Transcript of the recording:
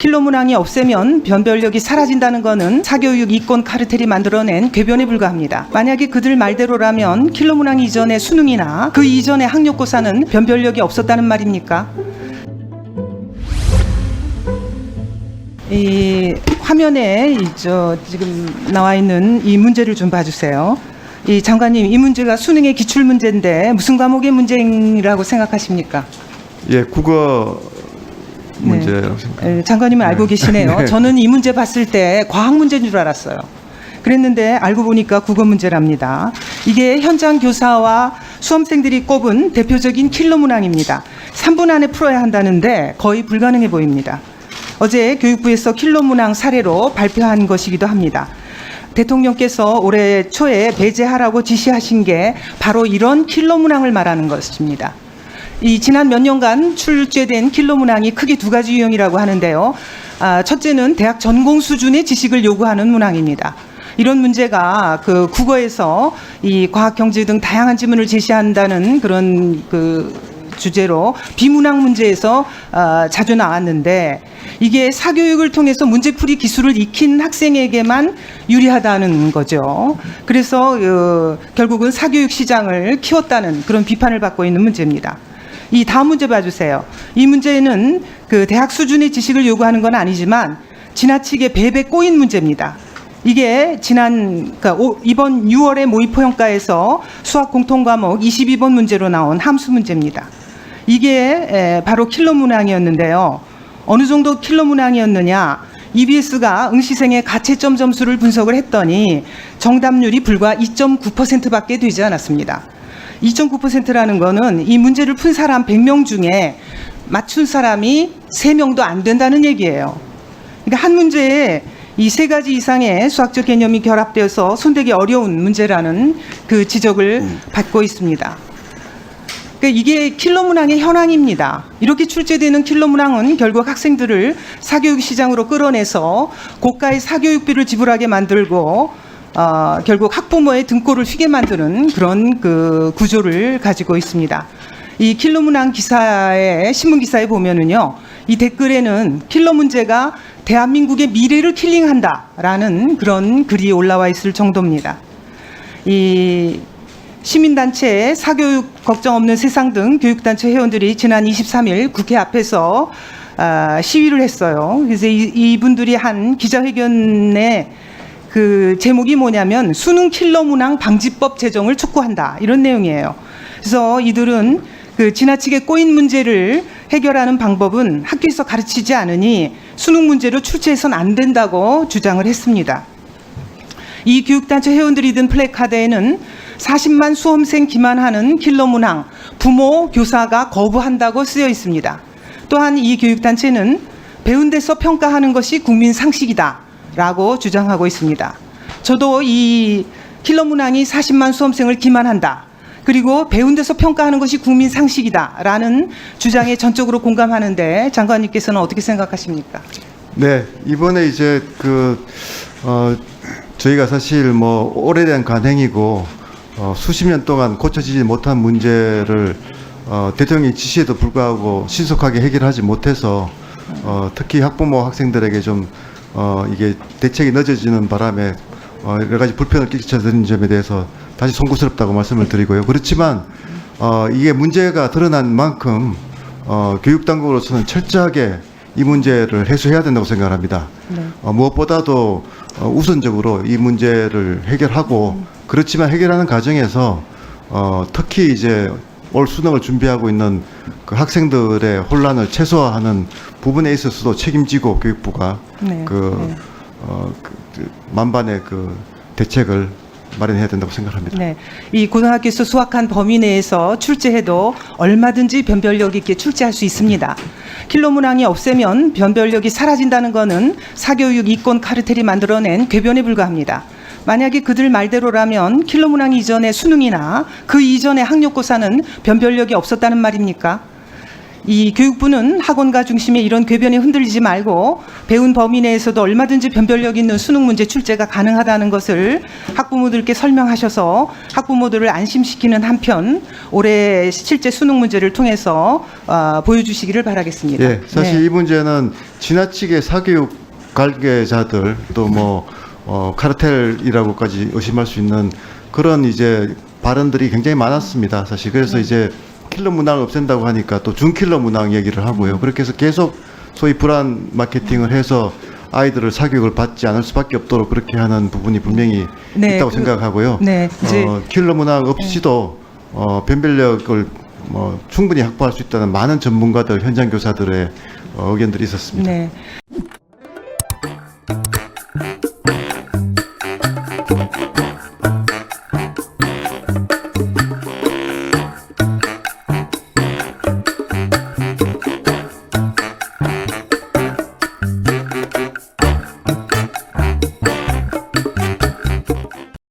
킬러 문항이 없애면 변별력이 사라진다는 것은 사교육 이권 카르텔이 만들어낸 궤변에 불과합니다. 만약에 그들 말대로라면 킬러 문항 이전의 수능이나 그 이전의 학력고사는 변별력이 없었다는 말입니까? 이 화면에 지금 나와 있는 이 문제를 좀 봐주세요. 이 장관님, 이 문제가 수능의 기출 문제인데 무슨 과목의 문제라고 생각하십니까? 예, 국어 문제라고 생각합니다. 장관님은 알고 계시네요. 네. 저는 이 문제 봤을 때 과학 문제인 줄 알았어요. 그랬는데 알고 보니까 국어 문제랍니다. 이게 현장 교사와 수험생들이 꼽은 대표적인 킬러 문항입니다. 3분 안에 풀어야 한다는데 거의 불가능해 보입니다. 어제 교육부에서 킬러 문항 사례로 발표한 것이기도 합니다. 대통령께서 올해 초에 배제하라고 지시하신 게 바로 이런 킬러 문항을 말하는 것입니다. 이 지난 몇 년간 출제된 킬러 문항이 크게 두 가지 유형이라고 하는데요. 첫째는 대학 전공 수준의 지식을 요구하는 문항입니다. 이런 문제가 그 국어에서 이 과학, 경제 등 다양한 지문을 제시한다는 그런 주제로 비문항 문제에서 자주 나왔는데, 이게 사교육을 통해서 문제풀이 기술을 익힌 학생에게만 유리하다는 거죠. 그래서 결국은 사교육 시장을 키웠다는 그런 비판을 받고 있는 문제입니다. 이 다음 문제 봐주세요. 이 문제는 그 대학 수준의 지식을 요구하는 건 아니지만 지나치게 배배 꼬인 문제입니다. 이게 이번 6월의 모의포평가에서 수학 공통과목 22번 문제로 나온 함수 문제입니다. 이게 바로 킬러 문항이었는데요. 어느 정도 킬러 문항이었느냐? EBS가 응시생의 가채점 점수를 분석을 했더니 정답률이 불과 2.9%밖에 되지 않았습니다. 2.9%라는 거는 이 문제를 푼 사람 100명 중에 맞춘 사람이 3명도 안 된다는 얘기예요. 그러니까 한 문제에 이 3가지 이상의 수학적 개념이 결합되어서 손대기 어려운 문제라는 그 지적을 받고 있습니다. 그러니까 이게 킬러 문항의 현황입니다. 이렇게 출제되는 킬러 문항은 결국 학생들을 사교육 시장으로 끌어내서 고가의 사교육비를 지불하게 만들고 결국 학부모의 등골을 휘게 만드는 그런 그 구조를 가지고 있습니다. 이 킬러 문항 기사에, 신문 기사에 보면은요, 이 댓글에는 킬러 문제가 대한민국의 미래를 킬링한다라는 그런 글이 올라와 있을 정도입니다. 이 시민단체 사교육 걱정 없는 세상 등 교육단체 회원들이 지난 23일 국회 앞에서 시위를 했어요. 그래서 이분들이 한 기자회견에 그 제목이 뭐냐면 수능 킬러 문항 방지법 제정을 촉구한다, 이런 내용이에요. 그래서 이들은 그 지나치게 꼬인 문제를 해결하는 방법은 학교에서 가르치지 않으니 수능 문제로 출제해서는 안 된다고 주장을 했습니다. 이 교육단체 회원들이 든 플래카드에는 40만 수험생 기만하는 킬러 문항, 부모, 교사가 거부한다고 쓰여 있습니다. 또한 이 교육단체는 배운 데서 평가하는 것이 국민 상식이다 라고 주장하고 있습니다. 저도 이 킬러 문항이 40만 수험생을 기만한다, 그리고 배운 데서 평가하는 것이 국민 상식이다라는 주장에 전적으로 공감하는데 장관님께서는 어떻게 생각하십니까? 네, 이번에 이제 저희가 사실 뭐 오래된 관행이고 수십 년 동안 고쳐지지 못한 문제를 대통령의 지시에도 불구하고 신속하게 해결하지 못해서 특히 학부모 학생들에게 좀 이게 대책이 늦어지는 바람에 여러 가지 불편을 끼쳐드린 점에 대해서 다시 송구스럽다고 말씀을 드리고요. 그렇지만 이게 문제가 드러난 만큼 교육당국으로서는 철저하게 이 문제를 해소해야 된다고 생각합니다. 네. 무엇보다도 우선적으로 이 문제를 해결하고, 그렇지만 해결하는 과정에서 특히 이제 올 수능을 준비하고 있는 그 학생들의 혼란을 최소화하는 부분에 있어서도 책임지고 교육부가 만반의 그 대책을 마련해야 된다고 생각합니다. 네, 이 고등학교에서 수학한 범위 내에서 출제해도 얼마든지 변별력 있게 출제할 수 있습니다. 킬러 문항이 없애면 변별력이 사라진다는 것은 사교육 이권 카르텔이 만들어낸 궤변에 불과합니다. 만약에 그들 말대로라면 킬러 문항 이전의 수능이나 그 이전의 학력고사는 변별력이 없었다는 말입니까? 이 교육부는 학원가 중심의 이런 궤변에 흔들리지 말고 배운 범위 내에서도 얼마든지 변별력 있는 수능 문제 출제가 가능하다는 것을 학부모들께 설명하셔서 학부모들을 안심시키는 한편 올해 실제 수능 문제를 통해서 보여주시기를 바라겠습니다. 예, 사실 네. 이 문제는 지나치게 사교육 관계자들 또 뭐 카르텔이라고까지 의심할 수 있는 그런 이제 발언들이 굉장히 많았습니다. 사실 그래서 이제 킬러 문항을 없앤다고 하니까 또 준킬러 문항 얘기를 하고요. 그렇게 해서 계속 소위 불안 마케팅을 해서 아이들을 사교육을 받지 않을 수밖에 없도록 그렇게 하는 부분이 분명히 네, 있다고 생각하고요. 네, 이제 킬러 문항 없이도 변별력을 충분히 확보할 수 있다는 많은 전문가들, 현장 교사들의 의견들이 있었습니다. 네.